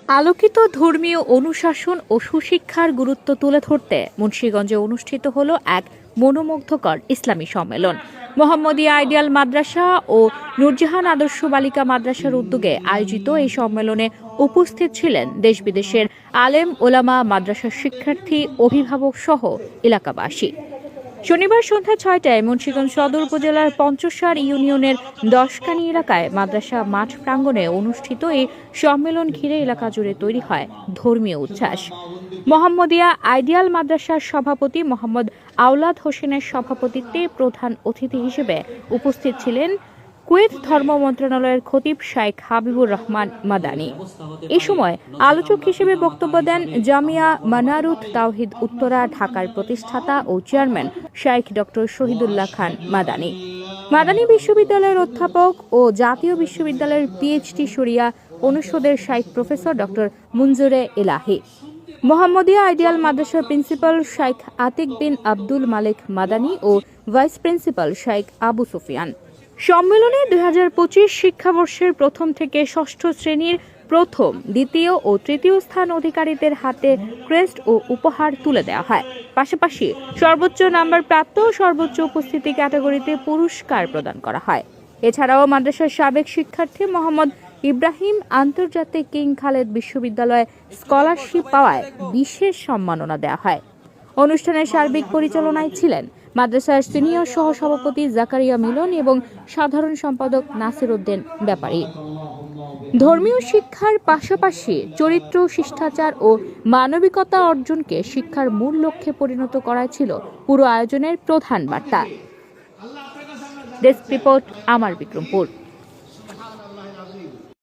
আলোকিত ধর্মীয় অনুশাসন ও সুশিক্ষার গুরুত্ব তুলে ধরতে মুন্সিগঞ্জে অনুষ্ঠিত হল এক মনোমুগ্ধকর ইসলামী সম্মেলন। মোহাম্মদিয়া আইডিয়াল মাদ্রাসা ও নূরজাহান আদর্শ বালিকা মাদ্রাসার উদ্যোগে আয়োজিত এই সম্মেলনে উপস্থিত ছিলেন দেশ বিদেশের আলেম ওলামা, মাদ্রাসার শিক্ষার্থী, অভিভাবক সহ এলাকাবাসী। শনিবার সন্ধ্যা ৬টায় মুন্সিগঞ্জ সদর উপজেলার পঞ্চসার ইউনিয়নের দশকানি এলাকায় মাদ্রাসা মাঠ প্রাঙ্গণে অনুষ্ঠিত এই সম্মেলন ঘিরে এলাকা জুড়ে তৈরি হয় ধর্মীয় উচ্ছ্বাস। মোহাম্মদিয়া আইডিয়াল মাদ্রাসার সভাপতি মোহাম্মদ আওলাদ হোসেনের সভাপতিত্বে প্রধান অতিথি হিসেবে উপস্থিত ছিলেন কুয়েত ধর্ম মন্ত্রণালয়ের খতিব শাইখ হাবিবুর রহমান মাদানী। এই সময় আলোচক হিসেবে বক্তব্য দেন জামিয়া মানারুত তাওহিদ উত্তরা ঢাকার প্রতিষ্ঠাতা ও চেয়ারম্যান শাইখ ডক্টর শহীদুল্লাহ খান মাদানী। মাদানী বিশ্ববিদ্যালয়ের অধ্যাপক ও জাতীয় বিশ্ববিদ্যালয়ের পিএইচডি শরিয়া অনুষদের শাইখ প্রফেসর ডক্টর মুনজুরে ইলাহি, মোহাম্মদিয়া আইডিয়াল মাদ্রাসার প্রিন্সিপাল শাইখ আতিক বিন আব্দুল মালিক মাদানী ও ভাইস প্রিন্সিপাল শাইখ আবু সুফিয়ান। সম্মেলনে ২০২৫ শিক্ষাবর্ষের প্রথম থেকে ষষ্ঠ শ্রেণীর প্রথম, দ্বিতীয় ও তৃতীয় স্থান অধিকারীদের হাতে ক্রেস্ট ও উপহার তুলে দেওয়া হয়। পাশাপাশি সর্বোচ্চ নাম্বার প্রাপ্ত সর্বোচ্চ উপস্থিতি ক্যাটাগরিতে পুরস্কার প্রদান করা হয়। এছাড়াও মাদ্রাসার সাবেক শিক্ষার্থী মোহাম্মদ ইব্রাহিম আন্তর্জাতিক কিং খালেদ বিশ্ববিদ্যালয়ে স্কলারশিপ পাওয়ায় বিশেষ সম্মাননা দেওয়া হয়। অনুষ্ঠানের সার্বিক পরিচালনায় ছিলেন মাদ্রাসার সিনিয়র সহ সভাপতি জাকারিয়া মিলন এবং সাধারণ সম্পাদক নাসির উদ্দিন ব্যাপারী। ধর্মীয় শিক্ষার পাশাপাশি চরিত্র, শিষ্টাচার ও মানবিকতা অর্জনকে শিক্ষার মূল লক্ষ্যে পরিণত করা ছিল পুরো আয়োজনের প্রধান বার্তা। ডেস্ক রিপোর্ট, আমার বিক্রমপুর।